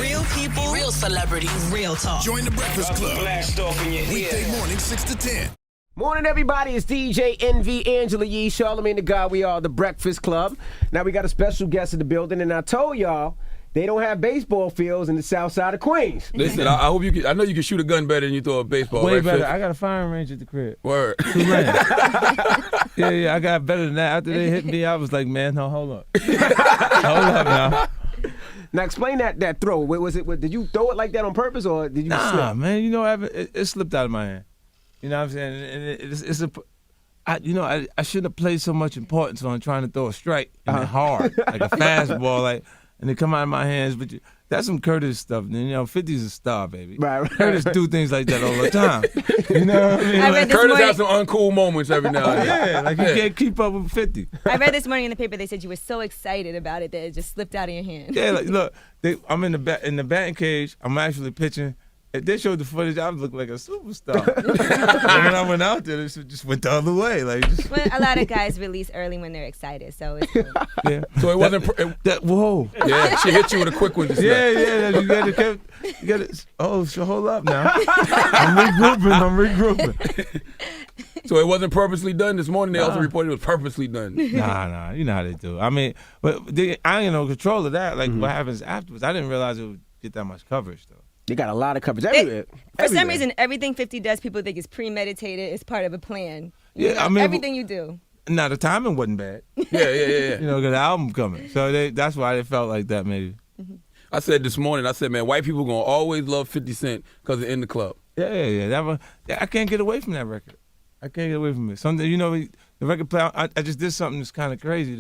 Real people, real celebrities, real talk. Join the Breakfast Club. Blast off in your ear. Weekday morning, 6 to 10. Morning, everybody. It's DJ NV, Angela Yee, Charlamagne the God. We are the Breakfast Club. Now, we got a special guest in the building, and I told y'all they don't have baseball fields in the south side of Queens. Listen, I hope you can. I know you can shoot a gun better than you throw a baseball. Way right, better. Fitz? I got a firing range at the crib. Word. Yeah, I got better than that. After they hit me, I was like, man, no, hold up. Hold up now. Now, explain that throw. Did you throw it like that on purpose, or did you Nah, slip? man, you know, it slipped out of my hand. You know what I'm saying? And I shouldn't have placed so much importance on trying to throw a strike and it hard, like a fastball, and it come out of my hands. But that's some Curtis stuff. And, 50's a star, baby. Right. Curtis do things like that all the time. You know what I mean? I read this Curtis morning- has some uncool moments every now and then. Yeah, like you can't keep up with 50. I read this morning in the paper they said you were so excited about it that it just slipped out of your hand. Yeah, like, look, I'm in the batting cage. I'm actually pitching. If they showed the footage, I looked like a superstar. And when I went out there, it just went the other way. Well, a lot of guys release early when they're excited, so it's cool. Yeah. So it wasn't. Whoa. Yeah, she hit you with a quick one. Just now. Yeah. You got to. Oh, so hold up now. I'm regrouping. So it wasn't purposely done this morning. They also reported it was purposely done. Nah. You know how they do. I mean, but I ain't no control of that. Like what happens afterwards. I didn't realize it would get that much coverage though. They got a lot of coverage everywhere. For some reason, everything 50 does, people think is premeditated. It's part of a plan. Yeah, I mean, everything you do. Now the timing wasn't bad. Yeah. You know, because the album coming, so that's why they felt like that maybe. I said this morning. I said, man, white people gonna always love 50 Cent because they're in the club. Yeah. That one, I can't get away from that record. I can't get away from it. Something, the record play. I just did something that's kind of crazy.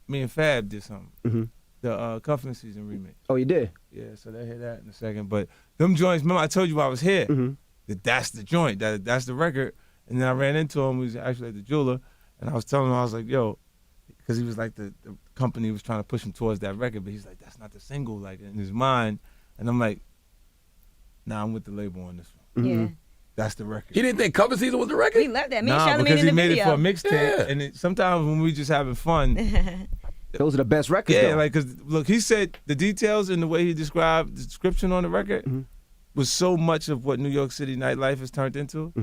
Me and Fab did something. The Cuffing Season remix. Oh, you did? Yeah, so they hear that in a second. But them joints, remember I told you while I was here, that's the joint, that's the record. And then I ran into him, he was actually at the jeweler, and I was telling him, I was like, yo, because he was like, the company was trying to push him towards that record, but he's like, that's not the single, like in his mind. And I'm like, nah, I'm with the label on this one. Yeah. That's the record. He didn't think Cover Season was the record? We love that. Me and Nah, Charlamagne because in he the made video. it for a mixtape, Yeah. and sometimes when we just having fun, Those are the best records, yeah, though. like, because look, he said the details and the way he described the description on the record was so much of what New York City nightlife has turned into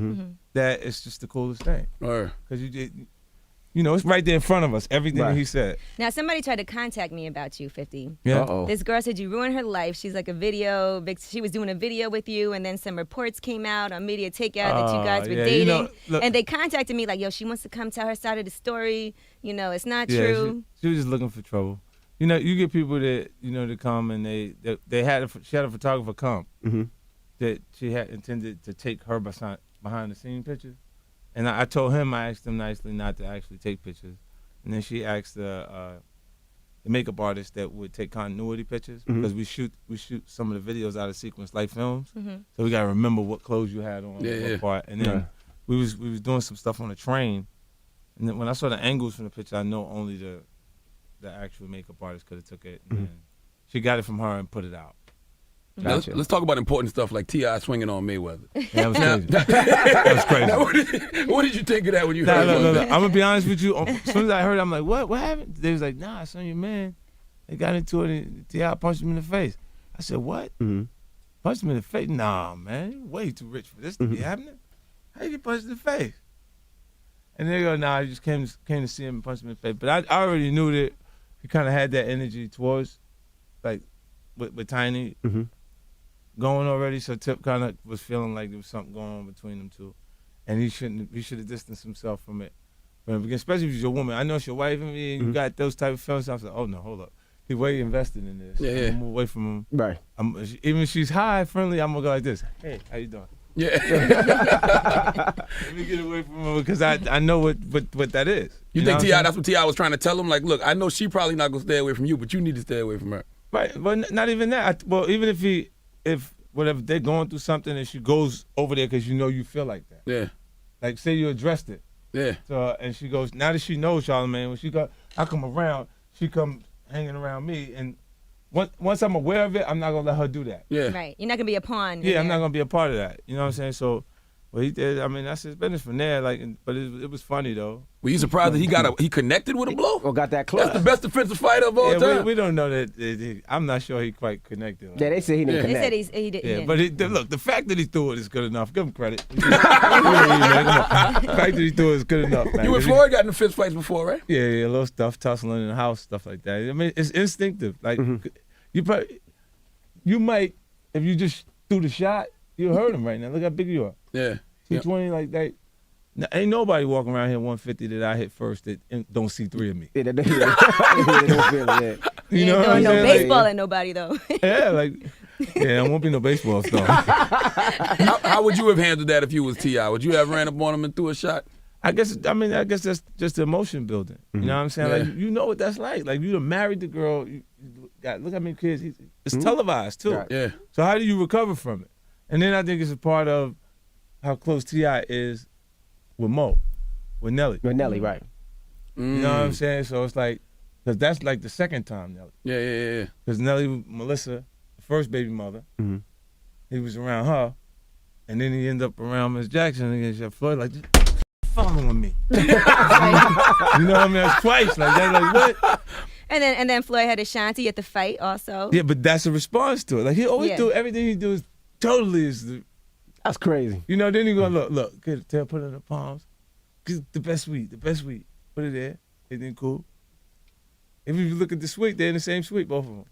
that it's just the coolest thing. Or Because it's right there in front of us, everything that he said. Now, somebody tried to contact me about you, 50. Yeah. Uh-oh. This girl said you ruined her life. She's like she was doing a video with you, and then some reports came out on Media Takeout that you guys were yeah, dating. look, and they contacted me like, yo, she wants to come tell her side of the story. It's not yeah, true. She was just looking for trouble. You get people that to come and she had a photographer come that she had intended to take her behind the scene pictures, and I told him, I asked him nicely not to actually take pictures, and then she asked the makeup artist that would take continuity pictures because we shoot some of the videos out of sequence like films, so we gotta remember what clothes you had on, what part, and then we was doing some stuff on the train, and then when I saw the angles from the picture, I know only the actual makeup artist could have took it, and then she got it from her and put it out. Gotcha. let's talk about important stuff like T.I. swinging on Mayweather. Yeah, that was crazy. That was crazy. Now, what did you think of that when you Nah, heard look, it? I'm gonna be honest with you. As soon as I heard it, I'm like, what happened? They was like, nah, son, your man. They got into it and T.I. punched him in the face. I said, what? Punched him in the face? Nah, man, you're way too rich for this to be happening. How you get punched in the face? And they go, nah, I just came to see him and punched him in the face. But I already knew that he kind of had that energy towards, like, with Tiny going already. So Tip kind of was feeling like there was something going on between them two, and he should have distanced himself from it. But especially if you're your woman, I know it's your wife and me, and you got those type of feelings. I was like, oh no, hold up, he's way invested in this. Yeah. I'm gonna move away from him. Right. Even if she's high, friendly, I'm gonna go like this. Hey, how you doing? Yeah. Let me get away from him because I know what that is. You know think what T.I. I'm that's what T.I. was trying to tell him? Like, look, I know she probably not gonna stay away from you, but you need to stay away from her. Right, but not even that. Well, even if whatever they're going through something and she goes over there because you feel like that. Yeah. Like say you addressed it. Yeah. So and she goes, now that she knows Charlamagne, when I come around, she come hanging around me, and once I'm aware of it, I'm not gonna let her do that. Yeah. Right. You're not going to be a pawn. Yeah, I'm not gonna be a part of that. You know what I'm saying? So Well, he did. I mean, that's his business from there. Like, but it was funny though. Were you surprised that he connected with a blow? Or got that close? That's the best defensive fighter of all time. We don't know that. I'm not sure he quite connected. Yeah, they said he didn't They connect. said he did. Yeah, he but didn't. look, the fact that he threw it is good enough. Give him credit. Come on. The fact that he threw it is good enough, man. You and Floyd got in fist fights before, right? Yeah, a little stuff, tussling in the house, stuff like that. I mean, it's instinctive. Like, you might, if you just threw the shot, you hurt him right now. Look how big you are. Yeah. 220 like that. Now, ain't nobody walking around here 150 that I hit first that don't see 3 of me. Yeah, they don't feel it. You He know ain't what I'm throwing no saying? baseball at nobody though. Yeah, like, yeah, it won't be no baseball stuff. How would you have handled that if you was T.I.? Would you have ran up on him and threw a shot? I guess that's just the emotion building. You know what I'm saying? Yeah. Like, you know what that's like. Like, you done married the girl. You got, look how many kids. It's televised, too. Right. Yeah. So how do you recover from it? And then I think it's a part of how close T.I. is with Mo, with Nelly. With Nelly, right. You know what I'm saying? So it's like, because that's like the second time Nelly. Yeah. Because Nelly, Melissa, the first baby mother, he was around her, and then he ended up around Miss Jackson and Chef Floyd, like, just following me. You know what I mean? That's twice. Like, that, like, what? And then Floyd had Ashanti at the fight also. Yeah, but that's a response to it. Like, he always do everything he does totally is the, That's crazy. you know, then he go, look, get it, put it in the palms. Get the best suite. Put it there. Everything cool. If you look at the suite, they're in the same suite, both of them.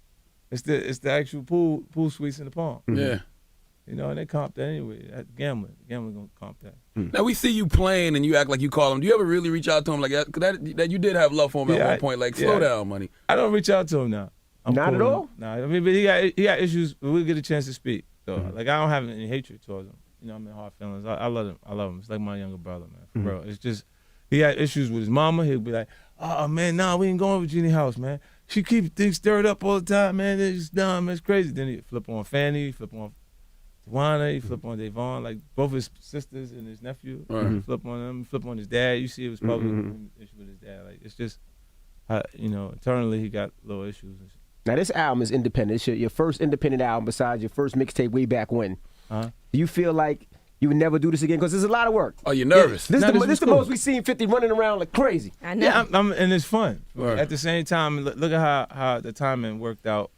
It's the actual pool suites in the palm. Yeah. You know, and they comp that anyway. That's gambling. Gambling gonna comp that. Now we see you playing and you act like you call him. Do you ever really reach out to him like that? 'Cause that you did have love for him at one point. Like, slow down, money. I don't reach out to him now. Not at all? Nah, I mean, but he got issues, but we'll get a chance to speak. So, like, I don't have any hatred towards him. You know, I'm in hard feelings. I love him. I love him. It's like my younger brother, man. For real. It's just, he had issues with his mama. He'll be like, oh, man, nah, we ain't going to Virginia House, man. She keeps things stirred up all the time, man. It's dumb. It's crazy. Then he flip on Fanny, flip on Tawana, he flip on Davon, like both his sisters and his nephew. Flip on them, flip on his dad. You see it was probably an issue with his dad. Like, it's just, you know, internally he got little issues. And shit. Now, this album is independent. It's your first independent album besides your first mixtape way back when. Uh-huh. Do you feel like you would never do this again? Because there's a lot of work. Oh, you're nervous? This No, is this the was cool. most we've seen 50 running around like crazy. I know. Yeah, and it's fun. Right. At the same time, look at how the timing worked out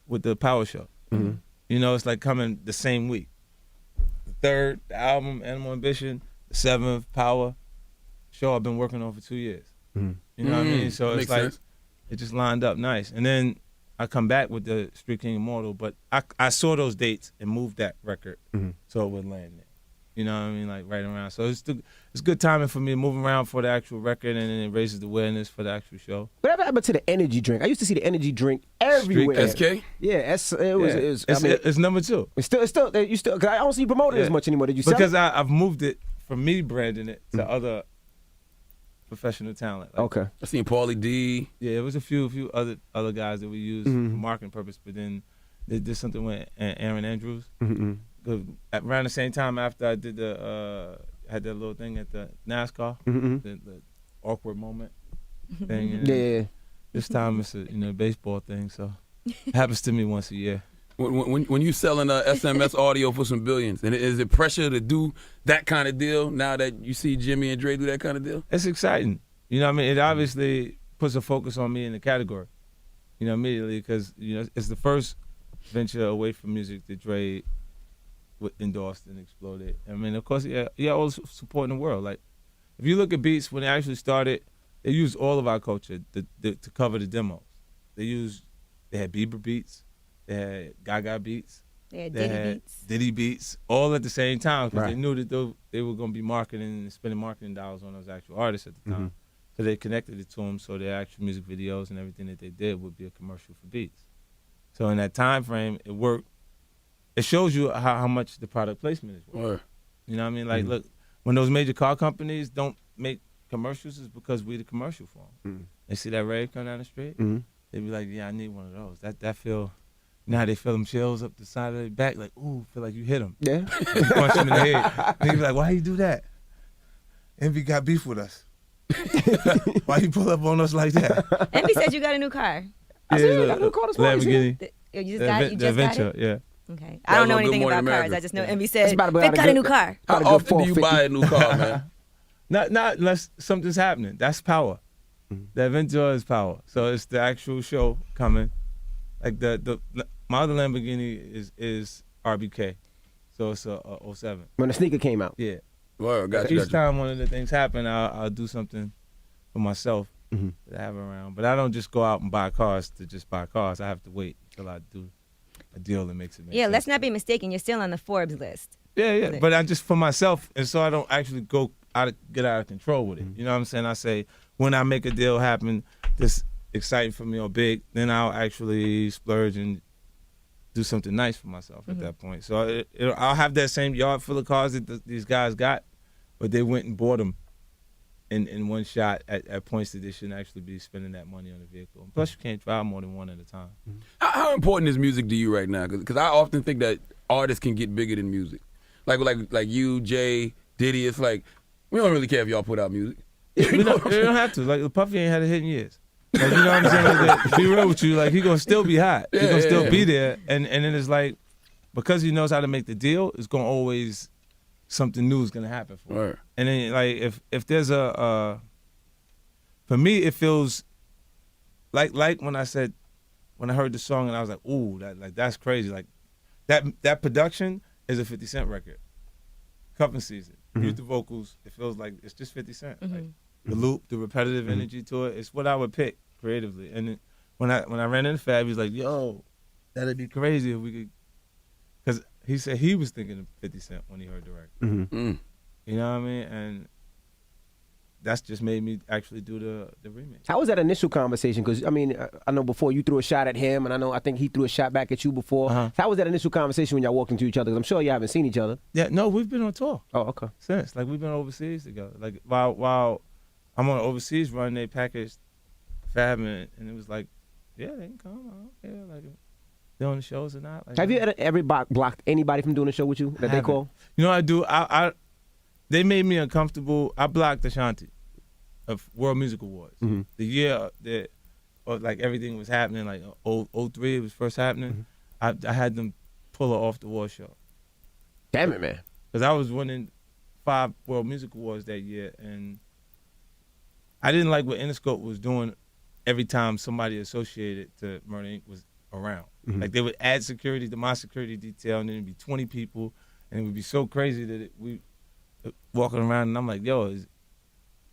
with the Power Show. You know, it's like coming the same week. The third, the album, Animal Ambition, the 7th, Power show I've been working on for 2 years. You know what I mean? So it's Makes like, sense. it just lined up nice. And then I come back with the Street King Immortal, but I saw those dates and moved that record so it would land there. You know what I mean? Like right around. So it's good timing for me to move around for the actual record, and then it raises the awareness for the actual show. Whatever happened to the energy drink? I used to see the energy drink everywhere. SK? Yeah, it was. I mean, It's number 2. it's still, you still. Cause I don't see you promoting it as much anymore. Did you sell Because it? I've moved it from me branding it to other professional talent. Like, Okay. I seen Paulie D. Yeah, it was a few other guys that we used for marketing purpose, but then they did something with Aaron Andrews. Around the same time after I did had that little thing at the NASCAR, the awkward moment thing. And Yeah. This time it's a baseball thing, so it happens to me once a year. When you selling SMS audio for some billions, and is it pressure to do that kind of deal now that you see Jimmy and Dre do that kind of deal? It's exciting. You know what I mean? It obviously puts a focus on me in the category, you know, immediately, because, you know, it's the first venture away from music that Dre endorsed and exploded. I mean, of course, yeah, all the support in the world. Like, if you look at Beats, when they actually started, they used all of our culture to cover the demos. They had Bieber beats, they had Gaga beats, They had they Diddy had beats. Diddy beats, all at the same time, because Right. they knew that they were going to be marketing and spending marketing dollars on those actual artists at the time. So they connected it to them, so their actual music videos and everything that they did would be a commercial for Beats. So in that time frame, it worked. It shows you how much the product placement is worth. Or You know what I mean? Like, look, when those major car companies don't make commercials, it's because we the commercial for them. They see that rave come down the street, they be like, yeah, I need one of those. That feel, you know how they feel them chills up the side of their back, like, ooh, feel like you hit them. Yeah. You punch them in the head. They be like, why you do that? Envy got beef with us. Why you pull up on us like that? Envy said you got a new car. I see you got a new car this morning, Lamborghini. You just got it? The Adventure, yeah. Okay. I don't know Good anything Morning about cars. America. I just know Envy It's said, about to be Vic out a got a good- new car. How Got a good often do you 450. buy a new car, man? Not unless something's happening. That's power. The Aventura is power. So it's the actual show coming. Like my other Lamborghini is RBK. So it's a 07. When the sneaker came out. Yeah. Word, got Each you. time one of the things happen, I'll do something for myself Mhm. that I have around. But I don't just go out and buy cars to just buy cars. I have to wait until I do a deal that makes it make Yeah, sense. let's not be mistaken. You're still on the Forbes list. Yeah. But I just for myself, and so I don't actually get out of control with it. You know what I'm saying? I say when I make a deal happen that's exciting for me or big, then I'll actually splurge and do something nice for myself at that point. So I'll have that same yard full of cars that these guys got, but they went and bought them in one shot at points that they shouldn't actually be spending that money on the vehicle. And plus, you can't drive more than one at a time. How important is music to you right now? Because I often think that artists can get bigger than music. Like you, Jay, Diddy. It's like we don't really care if y'all put out music. We don't have to. Like Puffy ain't had a hit in years. Like, you know what I'm saying? Like, be real with you. Like he gonna still be hot. He gonna still be there. And then it's like because he knows how to make the deal, it's gonna always something new is gonna happen for him. Word. And then like if there's for me it feels like when I heard the song and I was like, ooh, that's crazy. Like that production is a 50 Cent record. Cuffing Season. Use the vocals. It feels like it's just 50 Cent. Like the loop, the repetitive energy to it. It's what I would pick creatively. And then when I ran into Fab, he was like, yo, that'd be crazy if we could. Because he said he was thinking of 50 Cent when he heard the record. Mm. You know what I mean? And that's just made me actually do the remix. How was that initial conversation? Because I mean, I know before you threw a shot at him, and I think he threw a shot back at you before. Uh-huh. How was that initial conversation when y'all walked into each other? 'Cause I'm sure you haven't seen each other. Yeah, no, we've been on tour Oh, okay. since. Like we've been overseas together. Like while I'm on an overseas run, they packaged Fab and it was like, yeah, they can come. I don't care. Like they're on the shows or not. Like, Have you ever blocked anybody from doing a show with you that they haven't. call? You know what I do? They made me uncomfortable. I blocked Ashanti of World Music Awards. Mhm. The year that like everything was happening, like 03 it was first happening. I had them pull her off the award show. Damn it, man. Because I was winning 5 World Music Awards that year, and I didn't like what Interscope was doing every time somebody associated to Murder Inc. was around. Like they would add security to my security detail, and then it'd be 20 people, and it would be so crazy that we walking around, and I'm like, yo, if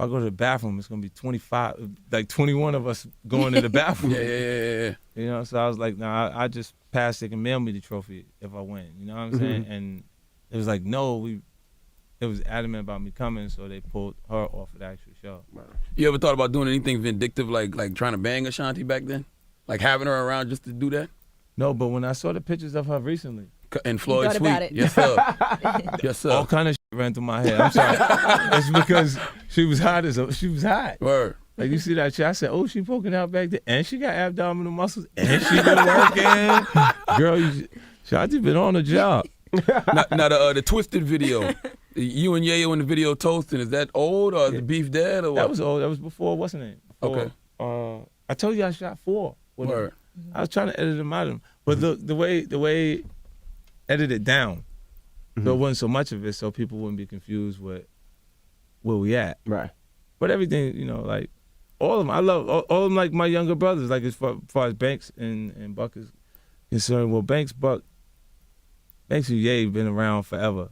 I go to the bathroom, it's gonna be 25, like 21 of us going to the bathroom. Yeah. You know, so I was like, nah, I just pass. They can mail me the trophy if I win. You know what I'm saying? And it was like, no, it was adamant about me coming, so they pulled her off of the actual show. You ever thought about doing anything vindictive, like trying to bang Ashanti back then? Like having her around just to do that? No, but when I saw the pictures of her recently, And Floyd thought Sweet. about it. Yes, sir. Yes, sir. all kind of shit ran through my head. I'm sorry. It's because she was hot she was hot. Word. Like you see that shit, I said, oh, she poking out back there, and she got abdominal muscles, and she been working. Girl, Shanti been on the job. Now the Twisted video, you and Yayo in the video toasting, is that old or is the beef dead or what? That was old. That was before, wasn't it? Before, Okay. I told you I shot 4. with him. Word. I was trying to edit them out of them, but the way edit it down, so it wasn't so much of it, so people wouldn't be confused with where we at. Right. But everything, you know, like all of them, I love all of them like my younger brothers. Like as far as Banks and Buck is concerned, well, Banks and Ye been around forever.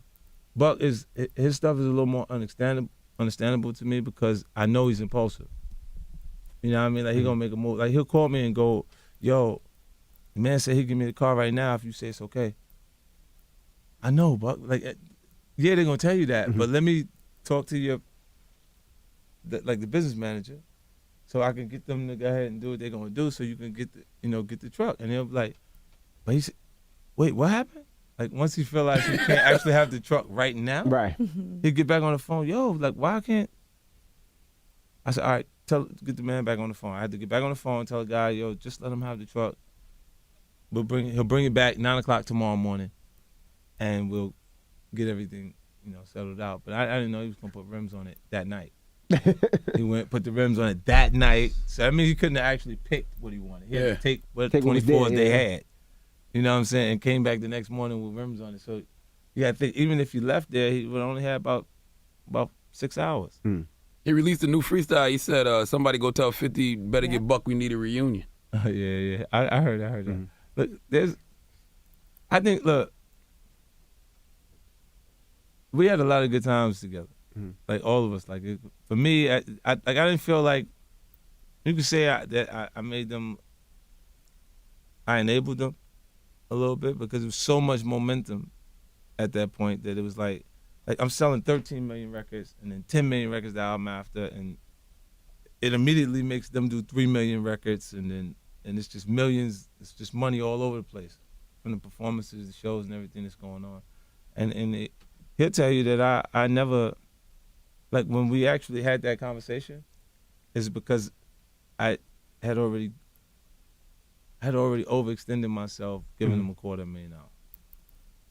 Buck his stuff is a little more understandable to me because I know he's impulsive. You know what I mean? Like he gonna make a move. Like he'll call me and go, yo, the man said he'll give me the car right now if you say it's okay. I know, Buck. Like, yeah, they're gonna tell you that, but let me talk to the business manager, so I can get them to go ahead and do what they're gonna do, so you can get the truck. And they'll be like, but he said, wait, what happened? Like once he feel like he can't actually have the truck right now, Right. he'll get back on the phone. Yo, like why can't? I said, all right, get the man back on the phone. I had to get back on the phone, tell the guy, yo, just let him have the truck. He'll bring it back 9:00 tomorrow morning, and we'll get everything, settled out. But I didn't know he was gonna put rims on it that night. He put the rims on it that night. So I mean, he couldn't have actually picked what he wanted. He had to take what Take what was 24s there, they yeah. had. You know what I'm saying? And came back the next morning with rims on it. So you got to think, even if you left there, he would only have about 6 hours. He released a new freestyle. He said, somebody go tell 50, better get Buck, we need a reunion. Yeah. I heard that. Look, look, we had a lot of good times together. Like, all of us. Like, for me, I didn't feel like, you could say that I made them, I enabled them a little bit, because there was so much momentum at that point that it was like I'm selling 13 million records and then 10 million records the album after, and it immediately makes them do 3 million records, and it's just millions. It's just money all over the place from the performances, the shows, and everything that's going on. And he'll tell you that I never, like, when we actually had that conversation, is because I had already overextended myself, giving him $250,000.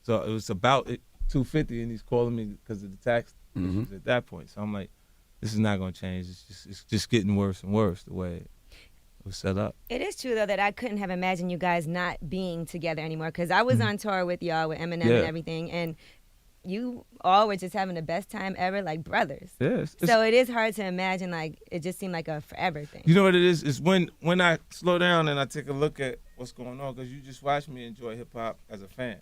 So it was about $250,000, and he's calling me because of the tax issues at that point. So I'm like, this is not going to change. It's just getting worse and worse the way it was set up. It is true, though, that I couldn't have imagined you guys not being together anymore, because I was on tour with y'all, with Eminem and everything, and you all were just having the best time ever, like brothers. Yes. So it is hard to imagine, like, it just seemed like a forever thing. You know what it is? It's when I slow down and I take a look at what's going on, because you just watch me enjoy hip-hop as a fan.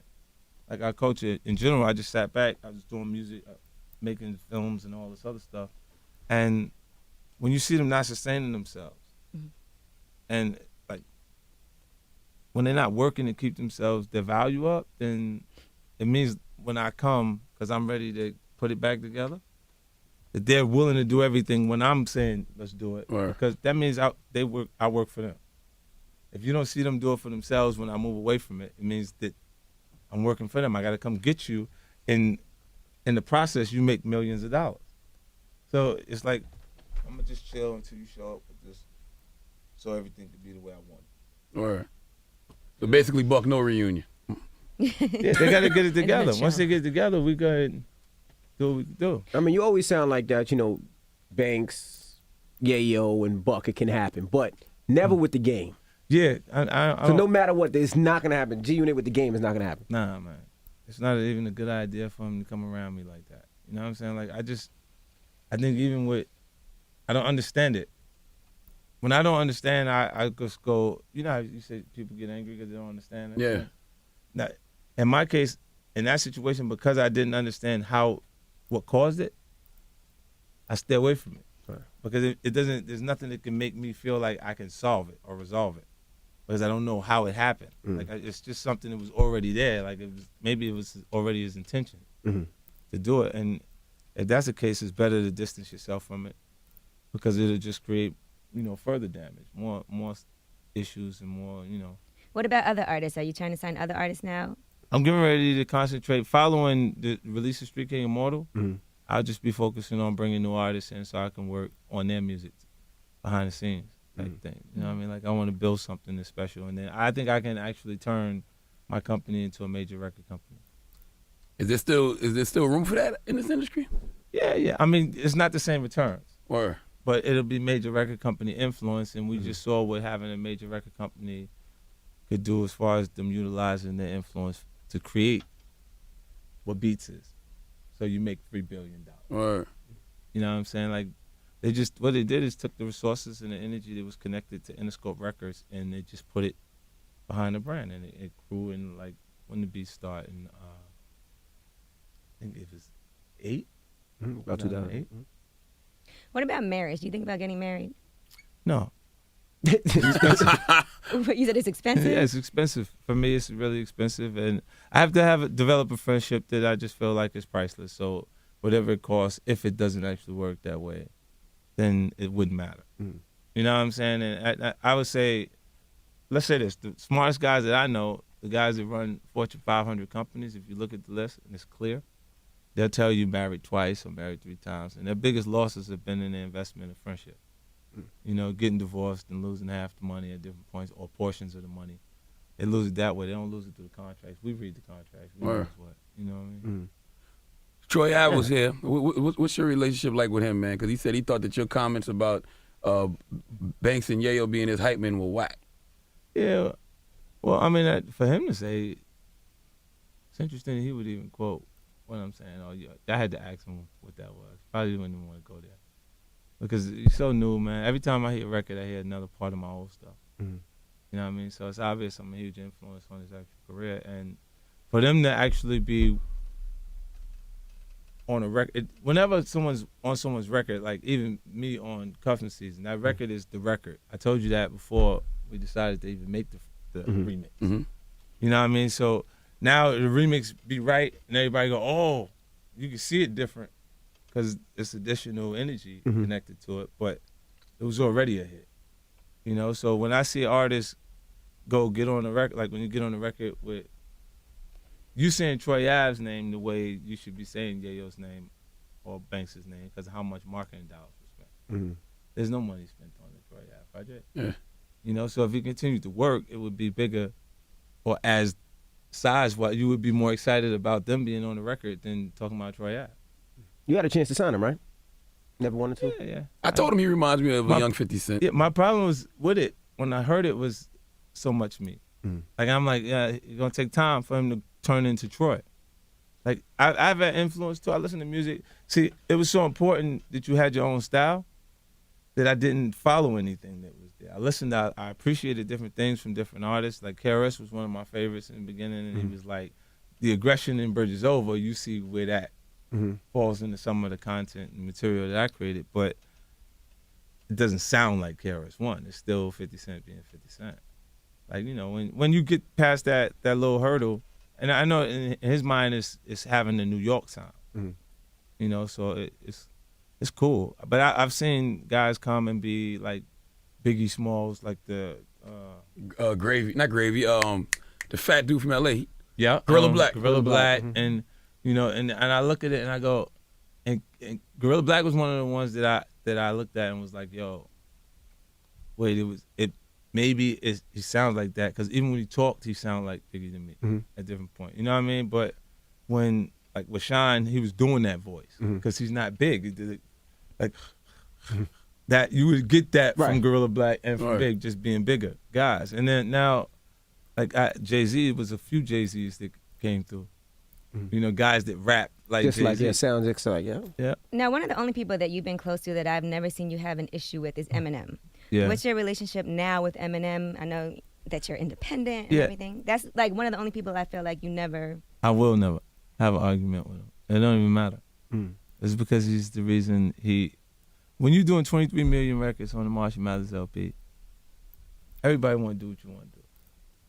Like, our culture, in general, I just sat back. I was doing music, making films and all this other stuff. And when you see them not sustaining themselves, and, like, when they're not working to keep themselves, their value up, then it means when I come, because I'm ready to put it back together, that they're willing to do everything when I'm saying, let's do it. Right. Because that means I work for them. If you don't see them do it for themselves when I move away from it, it means that I'm working for them. I got to come get you. In the process, you make millions of dollars. So it's like, I'm going to just chill until you show up with this, so everything can be the way I want it. Right. So basically, Buck, no reunion. Yeah, they got to get it together. Once they get it together, we go ahead and do what we can do. I mean, you always sound like that, Banks, Yayo, and Buck, it can happen, but never with the game. Yeah. So no matter what, it's not going to happen. G-Unit with the game is not going to happen. Nah, man. It's not even a good idea for him to come around me like that. You know what I'm saying? Like, I think even with, I don't understand it. When I don't understand, I just go, you know how you say people get angry because they don't understand it? Yeah. Now, in my case, in that situation, because I didn't understand what caused it, I stay away from it. Right. Because it doesn't, there's nothing that can make me feel like I can solve it or resolve it. Because I don't know how it happened. Like, it's just something that was already there. Like, maybe it was already his intention to do it. And if that's the case, it's better to distance yourself from it, because it'll just create, further damage, more issues and more, What about other artists? Are you trying to sign other artists now? I'm getting ready to concentrate. Following the release of Street King Immortal, I'll just be focusing on bringing new artists in so I can work on their music behind the scenes type thing. You know what I mean? Like, I want to build something that's special. And then I think I can actually turn my company into a major record company. Is there still room for that in this industry? Yeah. I mean, it's not the same returns. Or But it'll be major record company influence, and we just saw what having a major record company could do as far as them utilizing their influence to create what Beats is. So you make $3 billion. or You know what I'm saying? Like, what they did is took the resources and the energy that was connected to Interscope Records, and they just put it behind the brand, and it grew. And like, when the Beats started, in I think it was 8, About 2008. What about marriage? Do you think about getting married? No. You said it's expensive? Yeah, it's expensive. For me, it's really expensive, and I have to develop a friendship that I just feel like is priceless. So whatever it costs, if it doesn't actually work that way, then it wouldn't matter. You know what I'm saying? And I would say, let's say this: the smartest guys that I know, the guys that run Fortune 500 companies, if you look at the list and it's clear, they'll tell you married twice or married 3 times, and their biggest losses have been in their investment in friendship. Getting divorced and losing half the money at different points or portions of the money. They lose it that way. They don't lose it through the contracts. We read the contracts. We know what. You know what I mean? Troy Ave was here. What's your relationship like with him, man? Because he said he thought that your comments about Banks and Yayo being his hype men were whack. Yeah. Well, I mean, for him to say, it's interesting that he would even quote what I'm saying. Oh, yeah, I had to ask him what that was. Probably wouldn't even want to go there because he's so new, man. Every time I hear a record, I hear another part of my old stuff. Mm-hmm. You know what I mean? So it's obvious I'm a huge influence on his actual career, and for them to actually be on a record, whenever someone's on someone's record, like even me on Cuffing Season, that record is the record. I told you that before we decided to even make the remix. Mm-hmm. You know what I mean? So now the remix be right, and everybody go, oh, you can see it different because it's additional energy connected to it, but it was already a hit. You know, so when I see artists go get on the record, like when you get on the record with you saying Troy Ave's name the way you should be saying Yayo's name or Banks' name because of how much marketing dollars was spent. Mm-hmm. There's no money spent on the Troy Ave project. Yeah. You know, so if he continued to work, it would be bigger, or as size-wise, you would be more excited about them being on the record than talking about Troy Ave. You had a chance to sign him, right? Never wanted to? Yeah. I told him he reminds me of a young 50 Cent. Yeah, my problem was with it, when I heard it, was so much me. Like, I'm like, yeah, it's going to take time for him to turn into Troy. Like, I've had influence, too. I listen to music. See, it was so important that you had your own style that I didn't follow anything that was there. I listened, I appreciated different things from different artists. Like, KRS was one of my favorites in the beginning, and he was like, the aggression in Bridge Is Over, you see where that falls into some of the content and material that I created, but it doesn't sound like KRS-One. It's still 50 Cent being 50 Cent. Like, you know, when you get past that little hurdle, and I know in his mind it's having the New York sound, you know, so it's cool. But I've seen guys come and be like Biggie Smalls, like the Gravy, not Gravy, the fat dude from LA. Yeah, Gorilla Black. Gorilla Black, and you know, and I look at it and I go, and Gorilla Black was one of the ones that I looked at and was like, yo, wait, maybe he sounds like that, because even when he talked, he sounded like Biggie to me at different point. You know what I mean? But when, like with Shine, he was doing that voice because he's not big. He did it, like that, you would get that from Gorilla Black and from Big, just being bigger guys. And then now, like Jay-Z, was a few Jay-Z's that came through. You know, guys that rap like Just Jay-Z. like, sounds like, Yeah. Now, one of the only people that you've been close to that I've never seen you have an issue with is Eminem. Yeah. What's your relationship now with Eminem? I know that you're independent and everything. That's like one of the only people I feel like you never... I will never have an argument with him. It don't even matter. It's because he's the reason when you're doing 23 million records on the Marshall Mathers LP, everybody want to do what you want to do.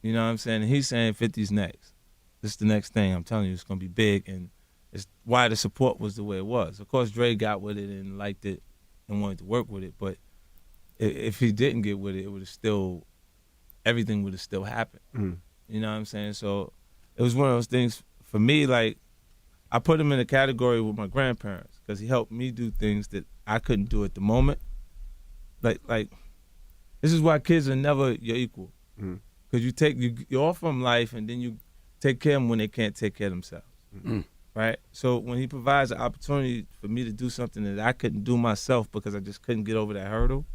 You know what I'm saying? And he's saying 50's next. This is the next thing. I'm telling you, it's going to be big, and it's why the support was the way it was. Of course, Dre got with it and liked it and wanted to work with it, but if he didn't get with it, it would have still, everything would have still happened. You know what I'm saying? So it was one of those things for me, like, I put him in a category with my grandparents because he helped me do things that I couldn't do at the moment. Like this is why kids are never your equal. Because you offer them life, and then you take care of them when they can't take care of themselves. Right? So when he provides an opportunity for me to do something that I couldn't do myself because I just couldn't get over that hurdle,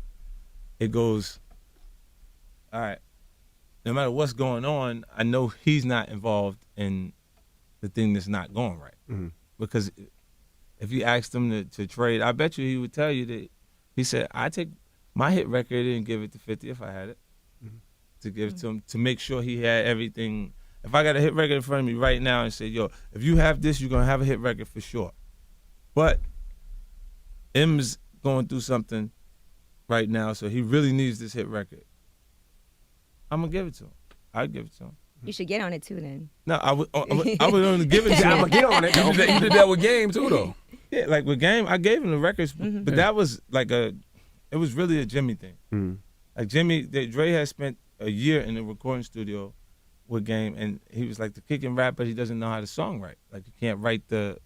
it goes, all right, no matter what's going on, I know he's not involved in the thing that's not going right. Because if you asked him to trade, I bet you he would tell you that he said, I take my hit record and give it to 50 if I had it, to give it to him, to make sure he had everything. If I got a hit record in front of me right now and say, yo, if you have this, you're going to have a hit record for sure. But M's going through something right now, so he really needs this hit record. I'm going to give it to him. I'd give it to him. You should get on it too then. No, I would only give it to him. I'm going to get on it. You did that with Game, too, though. Yeah, like with Game, I gave him the records, but that was like it was really a Jimmy thing. Like Dre had spent a year in the recording studio with Game, and he was like the kick and rap, but he doesn't know how to songwrite. Like, he can't write the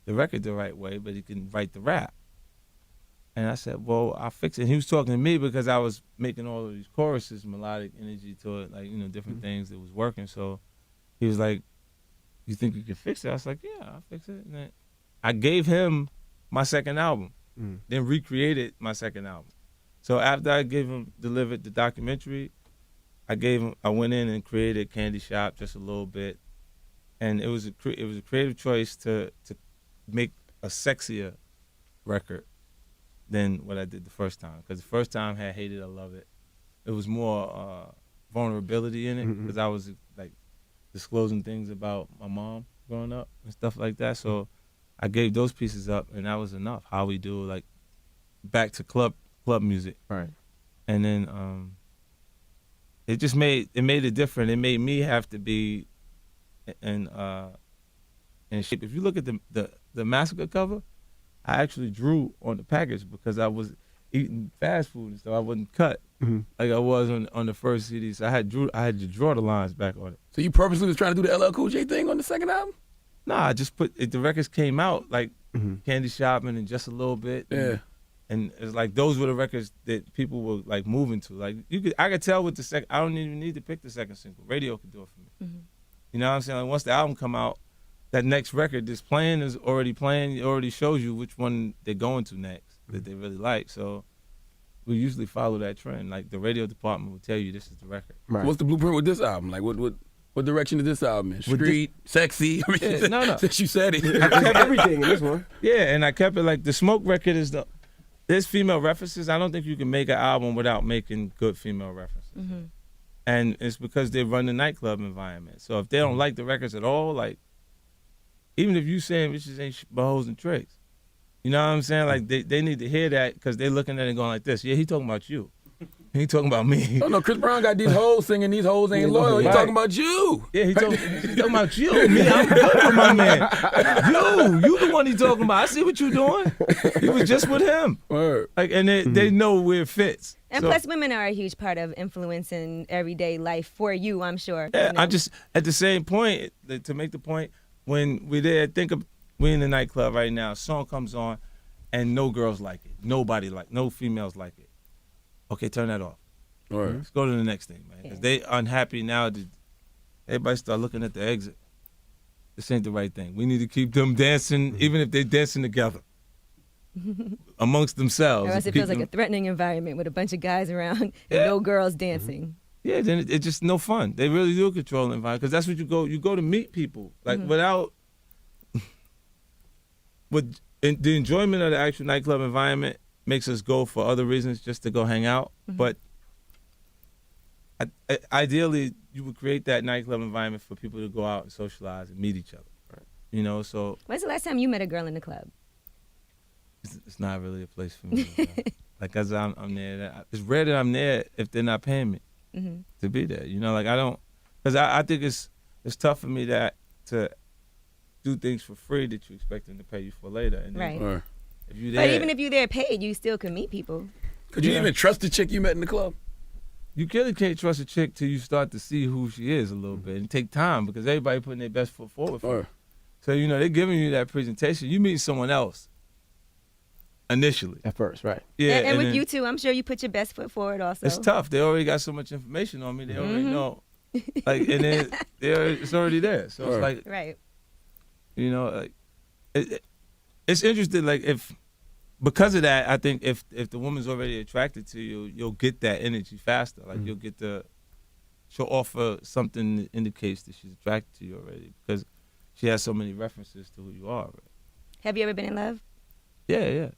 record the right way, but he can write the rap. And I said, well, I'll fix it. And he was talking to me because I was making all of these choruses, melodic energy to it, like, you know, different things that was working. So he was like, you think you can fix it? I was like, yeah, I'll fix it. And then I gave him my second album, then recreated my second album. So after I delivered the documentary, I went in and created Candy Shop just a little bit, and it was a creative choice to make a sexier record than what I did the first time. Because the first time had Hate It, I Love It. It was more vulnerability in it because I was like disclosing things about my mom growing up and stuff like that. So I gave those pieces up, and that was enough. How we do like back to club music, Right. and then it just made it different. It made me have to be in shape. If you look at the Massacre cover, I actually drew on the package because I was eating fast food and stuff. I wasn't cut like I was on the first CD. So I had to draw the lines back on it. So you purposely was trying to do the LL Cool J thing on the second album? Nah, I just put the records came out like Candy Shopping and Just a Little Bit. Yeah. And it's like those were the records that people were like moving to. Like I could tell with the second. I don't even need to pick the second single. Radio could do it for me. You know what I'm saying? Like once the album come out, that next record that's playing is already playing. It already shows you which one they're going to next that they really like. So we usually follow that trend. Like the radio department will tell you this is the record. Right. What's the blueprint with this album? Like what direction is this album in? Street, sexy? I mean, Yeah, no. since you said it. I kept everything in this one. Yeah, and I kept it like the Smoke record is there's female references. I don't think you can make an album without making good female references. And it's because they run the nightclub environment. So if they don't like the records at all, like, even if you saying bitches ain't but hoes and tricks, you know what I'm saying? Like, they need to hear that because they're looking at it going like this. Yeah, he talking about you. He ain't talking about me. Oh, no, Chris Brown got these hoes singing these hoes ain't loyal. He Right. talking about you. Yeah, he talking about you. Me, I'm good with my man. You the one he talking about. I see what you doing. He was just with him. Word. Like, and they know where it fits. And So- plus, women are a huge part of influencing everyday life for you, I'm sure. Yeah, you know? I just at the same point to make the point when we're there. We're in the nightclub right now. A song comes on, and no girls like it. No females like it. Okay, turn that off. Word. Let's go to the next thing, man. Because they unhappy now. Everybody start looking at the exit. This ain't the right thing. We need to keep them dancing, even if they're dancing together amongst themselves. Or else it Keep feels like a them- threatening environment with a bunch of guys around and no girls dancing. Yeah, then it's just no fun. They really do control the environment because that's what you go to meet people. Like without the enjoyment of the actual nightclub environment makes us go for other reasons just to go hang out. But ideally, you would create that nightclub environment for people to go out and socialize and meet each other. Right. You know, so When's the last time you met a girl in the club? it's not really a place for me. Like, as I'm there, it's rare that I'm there if they're not paying me to be there. You know, like I don't, because I think it's tough for me to do things for free that you expect them to pay you for later. And then Right. Word. if you But there, even if you're there paid, you still can meet people. Could you even trust the chick you met in the club? you really can't trust a chick till you start to see who she is a little bit and take time because everybody putting their best foot forward for Word. you. So, you know, they're giving you that presentation. You meet someone else initially. At first, right. Yeah, and with then you too, I'm sure you put your best foot forward also. it's tough. They already got so much information on me. They already know. Like, and then it's already there. So it's Right. like, Right. you know, like it's interesting. Like because of that, I think if the woman's already attracted to you, you'll get that energy faster. Like you'll get she'll offer something that indicates that she's attracted to you already because she has so many references to who you are. Right? Have you ever been in love? Yeah.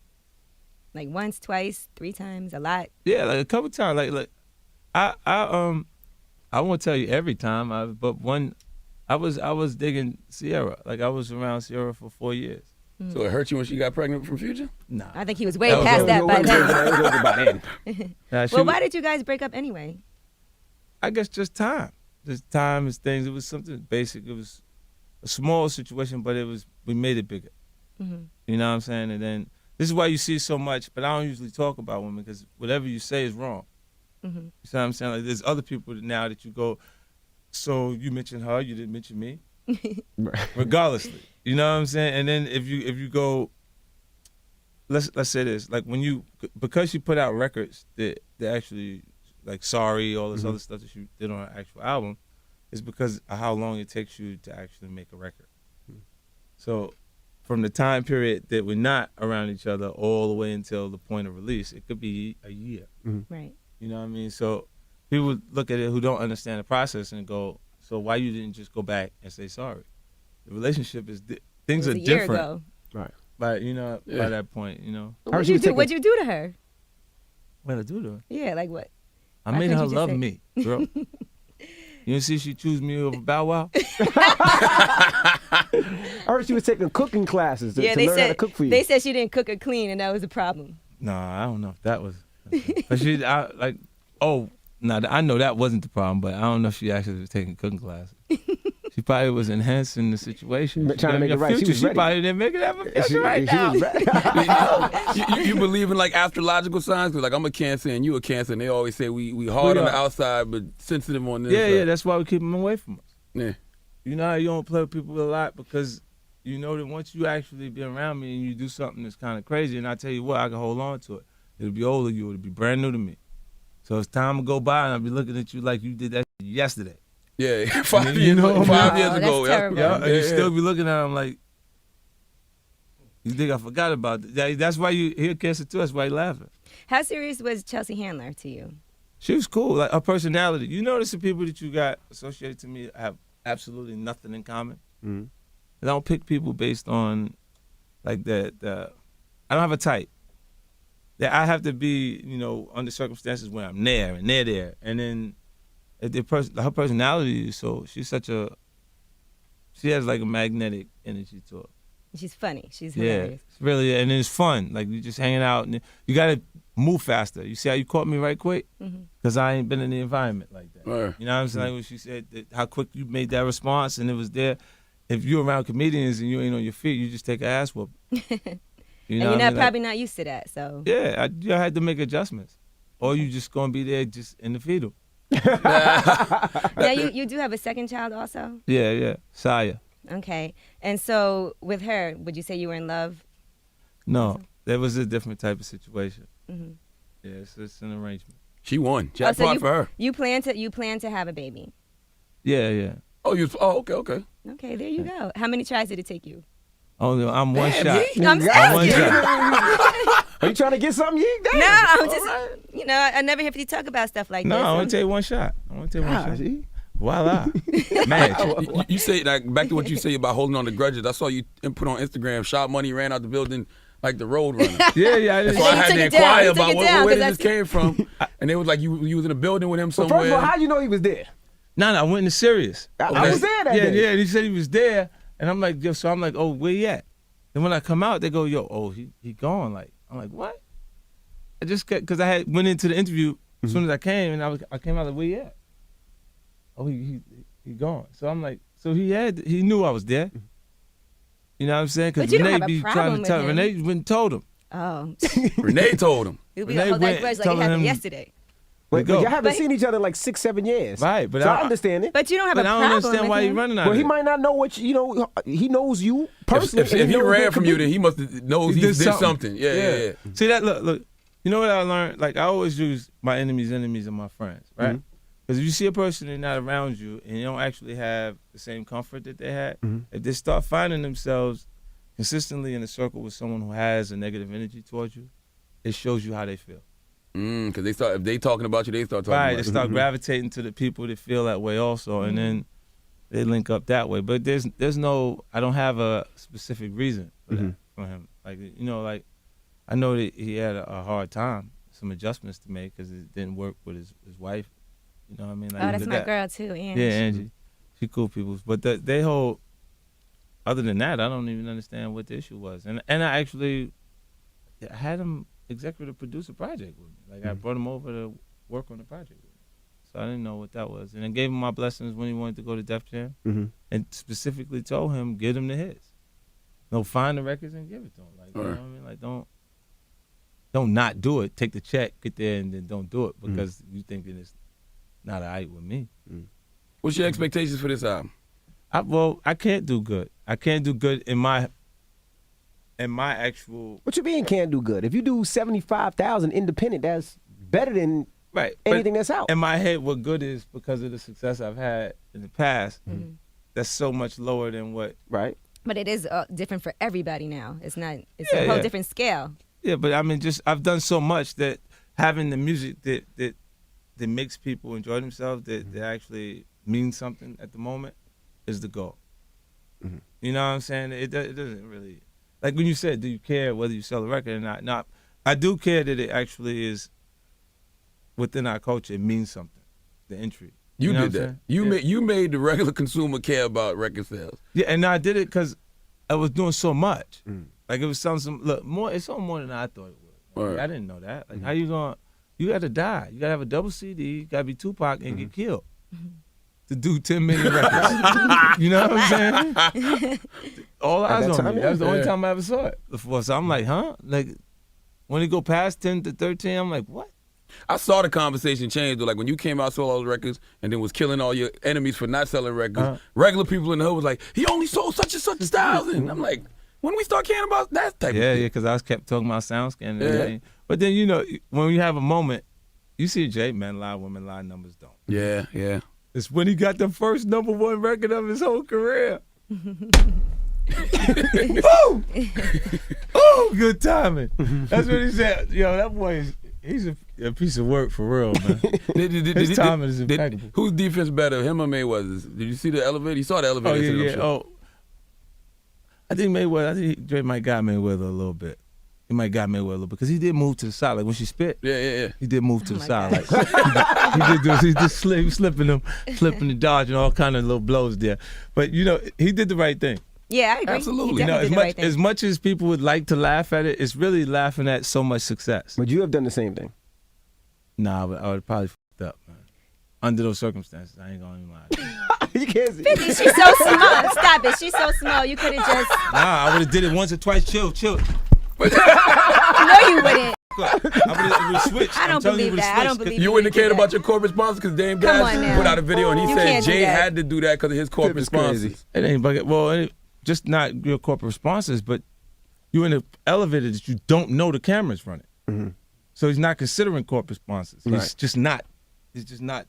Like once, twice, 3 times, a lot? Yeah, like a couple times. Like I won't tell you every time, but one, I was digging Sierra. Like I was around Sierra for 4 years. So it hurt you when she got pregnant from Future? Nah. I think he was way That was past over. that by then. It was over by then. Nah, she Well, was- why did you guys break up anyway? I guess just time. Just time is things. It was something basic. It was a small situation, but we made it bigger. You know what I'm saying? And then this is why you see so much, but I don't usually talk about women because whatever you say is wrong. You see what I'm saying? Like there's other people now that you go, so you mentioned her, you didn't mention me. Regardlessly. You know what I'm saying? And then if you go, let's say this, like because she put out records that actually, like Sorry, all this other stuff that she did on her actual album, is because of how long it takes you to actually make a record. So from the time period that we're not around each other all the way until the point of release, it could be a year. Right. You know what I mean? So people look at it who don't understand the process and go, so why you didn't just go back and say sorry? The relationship is things It are was a year different. ago. Right. But by that point, What'd you do? What'd you do to her? what did I do to her? Yeah, like what? I Why made couldn't her you just love say- me, girl. You didn't see she choose me over Bow Wow? I heard she was taking cooking classes to Yeah, they learn how to said cook for you. they said she didn't cook or clean, and that was a problem. No, I don't know if that was. But I know that wasn't the problem, but I don't know if she actually was taking cooking classes. She probably was enhancing the situation. Trying to make it right. She was She ready. probably didn't make it happen She right now. was ready. You believe in like astrological signs? Because like I'm a Cancer and you a Cancer, and they always say we hard on the outside but sensitive on the inside. Yeah, that's why we keep them away from us. Yeah. You know how you don't play with people a lot because you know that once you actually be around me and you do something that's kind of crazy, and I tell you what, I can hold on to it. It'll be old to you. It'll be brand new to me. So it's time to go by, and I'll be looking at you like you did that yesterday. Yeah, 5 You years, know, 5 years Oh, ago. that's terrible. Yeah, and you still be looking at him like, you think I forgot about that? That's why you hear Cancer too. That's why you laughing. How serious was Chelsea Handler to you? She was cool. Like her personality. You notice the people that you got associated to me have absolutely nothing in common. Mhm. I don't pick people based on like that. I don't have a type. That I have to be, under circumstances where I'm there and they're there, and then her personality is so she has like a magnetic energy to her. She's funny. She's Yeah, hilarious. it's really, and it's fun. Like you just hanging out, and you got to move faster. You see how you caught me right quick? Because I ain't been in the environment like that. Right. You know what I'm saying? Like when she said how quick you made that response, and it was there. If you're around comedians and you ain't on your feet, you just take an ass whoop. You know And what you're I not mean? probably not used to that, so. Yeah, I had to make adjustments, or you just gonna be there just in the fetal. Now you do have a second child also? Yeah, Saya. Okay. And so with her, would you say you were in love? No, that was a different type of situation. Mm-hmm. Yeah, it's an arrangement. She won. Oh, Jackpot so you, for her. You plan to have a baby. Yeah. Okay. Okay, there you go. How many tries did it take you? Oh, no, I'm one shot. I'm One asking. shot. Are you trying to get something? You No, I'm just, I never hear you talk about stuff like No, this. I want to take one shot. Gosh, see? Voila. Magic. You say like back to what you say about holding on to grudges. I saw you put on Instagram. Shot Money ran out the building like the road runner. Yeah. So then I you had took to it down. inquire You took about it where down, did 'cause this came from, and they was like you was in a building with him Well, somewhere. first of all, how you know he was there? No, I went into Sirius. I was there that Yeah, day. yeah. And he said he was there, and I'm like, oh, where he at? And when I come out, they go, he gone. Like, I'm like, what? I just because I had went into the interview as soon as I came, and I came out like, where he at? Oh, he gone. So I'm like, so he knew I was there. You know what I'm saying? But Because you don't Renee have a be problem trying to with tell him. Renee went and told him. Oh. Renee told him. You'll be Renee hold that went grudge like it telling happened him- yesterday. But go. y'all haven't But- seen each other in like 6-7 years. Right, but so I- I understand it. But you don't have But a I problem don't understand with why him. he running out Well, of he it. might not know what he knows you personally. If and he knows ran your from you, then community. he must have knows he did something. Yeah. See that? Look. You know what I learned? Like I always use my enemies' enemies and my friends, right? Because if you see a person that's not around you and you don't actually have the same comfort that they had, if they start finding themselves consistently in a circle with someone who has a negative energy towards you, it shows you how they feel. Because if they talking about you, they start talking Right, about they you. start gravitating to the people that feel that way also, and then they link up that way. But there's no, I don't have a specific reason for that for him. Like like I know that he had a hard time, some adjustments to make because it didn't work with his wife. You know what I mean? Like, Oh, that's even my that. girl too, Angie. Yeah, Angie, she cool people. But they whole, other than that, I don't even understand what the issue was. And I actually, I had him executive produce a project with me. Like I brought him over to work on the project with me. So I didn't know what that was. And I gave him my blessings when he wanted to go to Def Jam, and specifically told him get him the hits. No, find the records and give it to him. Like you know what I mean? Like don't not do it. Take the check, get there, and then don't do it because you think that it's not all right with me. What's your expectations for this album? I can't do good. I can't do good in my actual What you mean can't do good? If you do 75,000 independent, that's better than right anything but that's out. in my head. What good is because of the success I've had in the past. That's so much lower than what. Right. But it is different for everybody now. It's not. It's Yeah, a whole yeah. different scale. Yeah, but I mean, just I've done so much that having the music that that makes people enjoy themselves, that actually means something at the moment, is the goal. Mm-hmm. You know what I'm saying? It doesn't really, like when you said, do you care whether you sell a record or not? No, I do care that it actually is within our culture. It means something. The entry. You know did what I'm that. saying? You made the regular consumer care about record sales. Yeah, and I did it because I was doing so much. Like it was something. Look, more. It's something more than I thought it was. Like, Right. I didn't know that. Like, how you gonna? You got to die. You got to have a double CD. You got to be Tupac and get killed to do 10 million records. You know what I'm saying? All eyes that on time, me. yeah. That was the only time I ever saw it before. So I'm like, huh? Like when it go past 10 to 13, I'm like, what? I saw the conversation change. Like when you came out, sold all those records, and then was killing all your enemies for not selling records. Regular people in the hood was like, he only sold such and such thousand. I'm like, when we start caring about that type of Yeah, shit? yeah, because I was kept talking about SoundScan and Yeah. everything. But then, you know, when you have a moment, you see Jay, men lie, women lie, numbers don't. Yeah, yeah. It's when he got the first #1 record of his whole career. Ooh! Ooh, good timing. That's what he said. Yo, that boy, he's a piece of work for real, man. His timing is impeccable. Whose defense better, him or Mayweather's? Did you see the elevator? You saw the elevator. Oh, incident, I'm yeah, yeah. sure. Oh, I think Dre might got Mayweather a little bit. He might got Mayweather a little bit because he did move to the side. Like when she spit, Yeah. he did move to the my side. Like he did slipping them, flipping the dodge and all kind of little blows there. But you know, he did the right thing. Yeah, I agree. Absolutely. He You know, definitely did the right thing. as much as people would like to laugh at it, it's really laughing at so much success. But you have done the same thing. Nah, but I would probably fucked up, man. Under those circumstances, I ain't gonna even lie. You can't see. 50, she's so small. Stop it. She's so small. You could have just. Nah, I would have did it once or twice. Chill. No, you wouldn't. I would have switched. I I'm don't telling you, believe would've that. I don't switched. believe You would wouldn't do have cared that. about your corporate sponsors because Dame Come Dash on now. put out a video and he You said can't do Jay that. had to do that because of his corporate is crazy. sponsors. It ain't bugging. Well, just not your corporate sponsors, but you're in an elevator that you don't know the camera's running. Mm-hmm. So he's not considering corporate sponsors. He's Right. just not. He's just not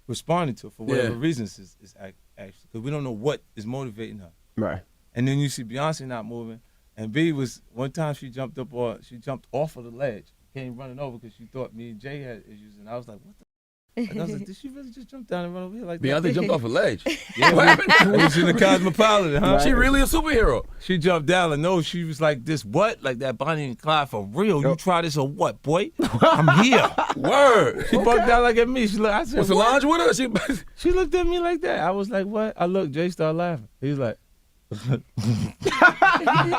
responding to it for whatever Yeah. reasons is actually because we don't know what is motivating her. Right. And then you see Beyonce not moving, and B was one time she jumped off of the ledge, came running over because she thought me and Jay had issues, and I was like, what the. Like, I was like, did she really just jump down and run over here like that? Beyonce jumped off a ledge. Yeah, What happened? it was in the Cosmopolitan, huh? She really a superhero. She jumped down and no, she was like this what? Like that Bonnie and Clyde for real. You try this or what, boy? I'm here. Word. She bugged out like at me. She looked, I said, Was what? Solange with her? She looked at me like that. I was like, what? I looked, Jay started laughing. He was like,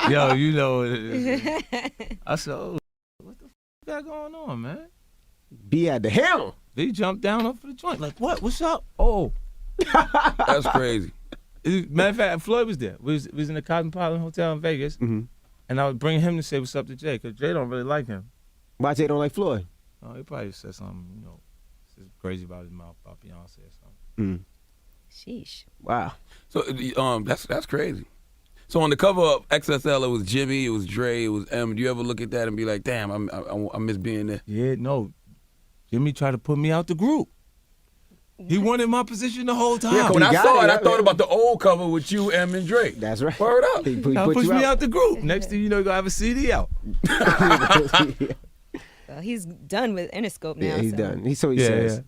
yo, you know what it is. I said, oh, what the f got going on, man? Be at the helm. They jumped down off of the joint. Like, what? What's up? Oh. That's crazy. Matter of fact, Floyd was there. We was in the Cosmopolitan Hotel in Vegas. Mm-hmm. And I would bring him to say what's up to Jay, because Jay don't really like him. Why Jay don't like Floyd? Oh, he probably said something, you know, crazy about his mouth about Beyonce or something. Sheesh. Wow. So that's crazy. So on the cover of XSL, it was Jimmy, it was Dre, it was M. Do you ever look at that and be like, damn, I miss being there? Yeah, no. Jimmy tried to put me out the group. He wanted my position the whole time. Yeah, when You I got saw it, it, I yeah, thought yeah. about the old cover with you, M, and Drake. That's right. Word up. He Trying to put push you me out. out the group. Next thing you know, you're going to have a CD out. Well, he's done with Interscope now. Yeah, he's so. done. He so he Yeah, says. yeah.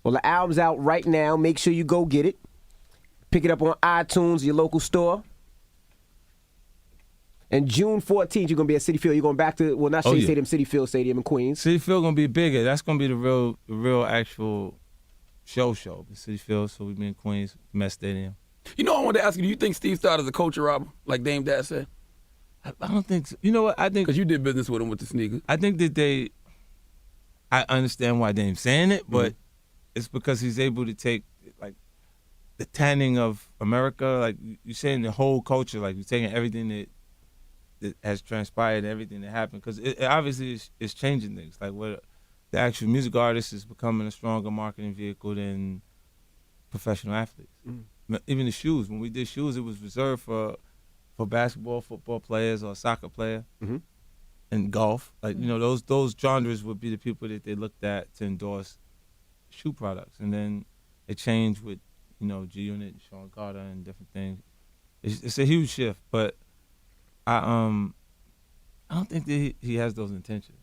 Well, the album's out right now. Make sure you go get it. Pick it up on iTunes, your local store. And June 14th, you're gonna be at Citi Field. You're going back to not Oh, Shea yeah. Stadium, Citi Field Stadium in Queens. City Field going to be bigger. That's going to be the real actual show. The City Field, so we be in Queens, Met Stadium. You know, I wanted to ask you, do you think Steve started as a culture robber, like Dame Dash said? I don't think so. You know what? I think Because you did business with him with the sneakers. that I understand why Dame's saying it, but it's because he's able to take like the tanning of America, like you're saying the whole culture, like you're taking everything that has transpired, everything that happened, because it obviously is changing things. Like what the actual music artist is becoming a stronger marketing vehicle than professional athletes. Even the shoes, when we did shoes, it was reserved for basketball, football players, or soccer player. And golf, like you know, those genres would be the people that they looked at to endorse shoe products, and then it changed with G Unit, Sean Carter, and different things. It's a huge shift, but I don't think that he has those intentions.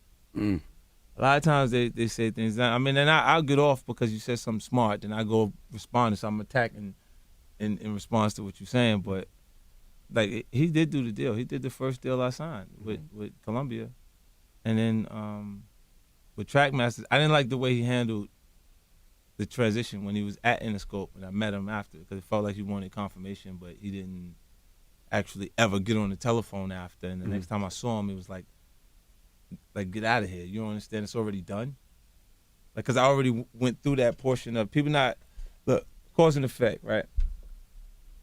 A lot of times they say things. I mean, and I'll get off because you said something smart, then I go respond, so I'm attacking in response to what you're saying. But like he did do the deal. He did the first deal I signed with Columbia, and then with Trackmasters, I didn't like the way he handled the transition when he was at Interscope, and I met him after because it felt like he wanted confirmation, but he didn't actually ever get on the telephone after. And the next time I saw him, it was like get out of here. You don't understand? It's already done. Like, because I already went through that portion of people not, look, cause and effect, right?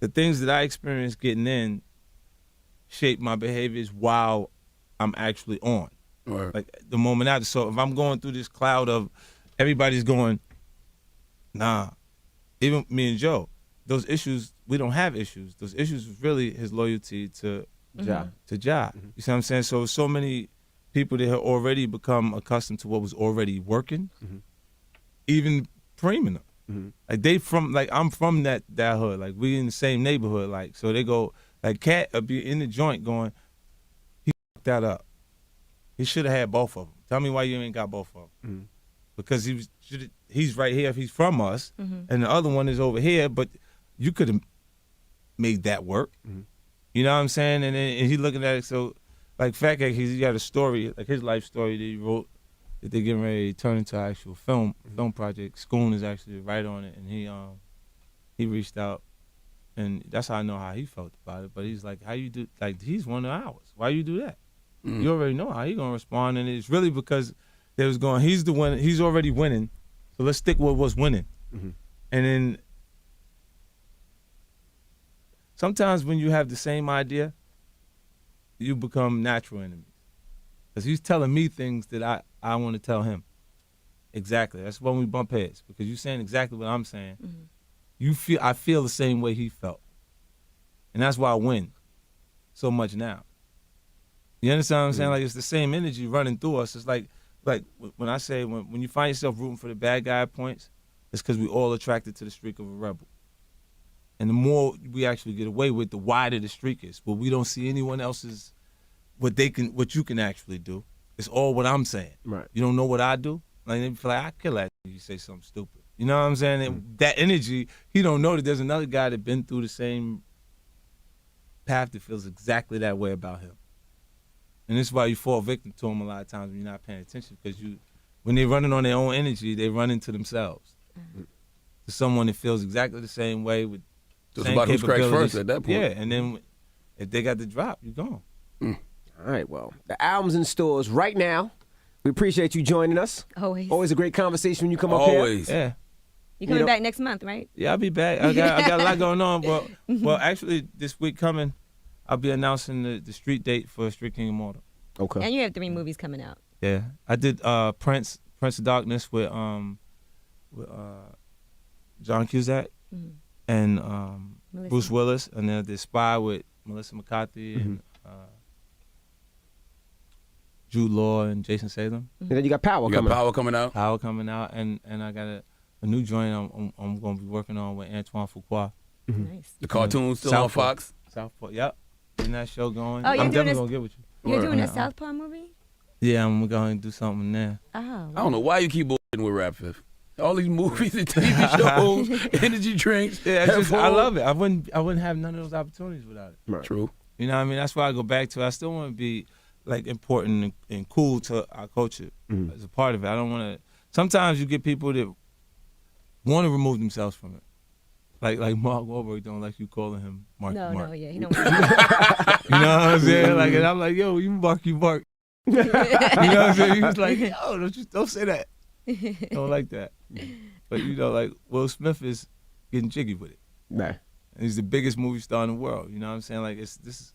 The things that I experienced getting in shape my behaviors while I'm actually on. Right. Like, the moment after. So if I'm going through this cloud of everybody's going, nah, even me and Joe, those issues, we don't have issues. Those issues was really his loyalty to Ja. You see what I'm saying? So many people that had already become accustomed to what was already working, even Preem them. Like I'm from that hood. Like we in the same neighborhood. Like so they go like Cat be in the joint going, he fucked that up. He should have had both of them. Tell me why you ain't got both of them. Because he's right here if he's from us, and the other one is over here. But you could have made that work. You know what I'm saying? And he looking at it so. Like Fat Cat, he got a story, like his life story that he wrote that they're getting ready to turn into an actual film project. Schoon is actually right on it, and he reached out, and that's how I know how he felt about it. But he's like, how you do, like he's one of ours. Why you do that? You already know how he gonna respond, and it's really because they was going, he's the one, he's already winning, so let's stick with what's winning. And then sometimes when you have the same idea, you become natural enemies. Because he's telling me things that I want to tell him. Exactly. That's when we bump heads. Because you're saying exactly what I'm saying. I feel the same way he felt. And that's why I win so much now. You understand what I'm saying? Like it's the same energy running through us. It's like when I say when you find yourself rooting for the bad guy at points, it's because we all attracted to the streak of a rebel. And the more we actually get away with, the wider the streak is. But we don't see anyone else's what you can actually do. It's all what I'm saying. Right. You don't know what I do. Like they feel like I kill that. You say something stupid. You know what I'm saying? And that energy, he don't know that there's another guy that been through the same path that feels exactly that way about him. And this is why you fall victim to him a lot of times when you're not paying attention, because when they're running on their own energy, they run into themselves. To someone that feels exactly the same way with. Just about who strikes first at that point. Yeah, and then if they got the drop, you're gone. All right, well, the album's in stores right now. We appreciate you joining us. Always a great conversation when you come up here. Always. Yeah. You coming back next month, right? Yeah, I'll be back. I got a lot going on, but well, actually, this week coming, I'll be announcing the street date for Street King Immortal. Okay. And you have 3 movies coming out. Yeah, I did Prince of Darkness with John Cusack. And Bruce Willis, and then I did Spy with Melissa McCarthy and Jude Law and Jason Statham. And then you got Power coming out. Power coming out, and I got a new joint I'm going to be working on with Antoine Fuqua. Nice. The cartoon's still on Fox. Southpaw, yep. Getting that show going. Oh, I'm definitely going to get with you. You're doing a Southpaw movie? Yeah, I'm going to do something there. Oh. Wow. I don't know why you keep bullshitting with Rap Fifth. All these movies and TV shows, energy drinks. Yeah, I love it. I wouldn't have none of those opportunities without it. Right. True. You know what I mean? That's why I go back to it. I still want to be like important and cool to our culture as a part of it. I don't want to. Sometimes you get people that want to remove themselves from it. Like Mark Wahlberg don't like you calling him Mark. No, yeah, he don't. You know what I'm saying? Like, and I'm like, yo, you bark. You know what I'm saying? He was like, yo, don't say that. Don't like that. But you know, like Will Smith is getting jiggy with it. Right. And he's the biggest movie star in the world. You know what I'm saying? Like let's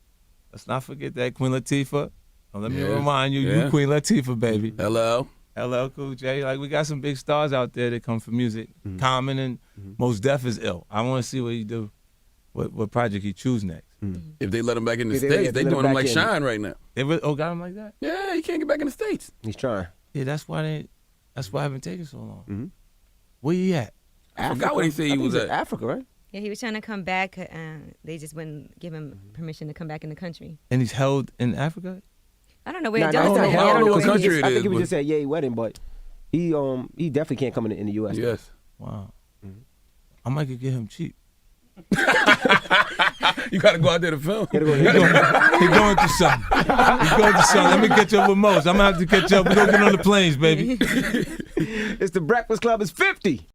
not forget that Queen Latifah. Now, let me remind you, you Queen Latifah, baby. LL Cool J. Like we got some big stars out there that come for music. Common and Mos Def is ill. I want to see what he do, what project he choose next. If they let him back in the States, they doing him like Shine right now. They got him like that? Yeah, he can't get back in the States. He's trying. Yeah, that's why I've been taking so long. Where you at? I forgot what he said he was at. Africa, right? Yeah, he was trying to come back. They just wouldn't give him permission to come back in the country. And he's held in Africa? I don't know where Nah, Joe nah, is. it's not- I don't know what what country it I think is, he was but- just at Ye wedding, but he definitely can't come in the U.S. Yes. Wow. I might could get him cheap. You got to go out there to film. Gotta go He going through something. He going through something. Let me catch up with Mose. I'm gonna have to catch up. We gonna get on the planes, baby. It's the Breakfast Club. It's 50.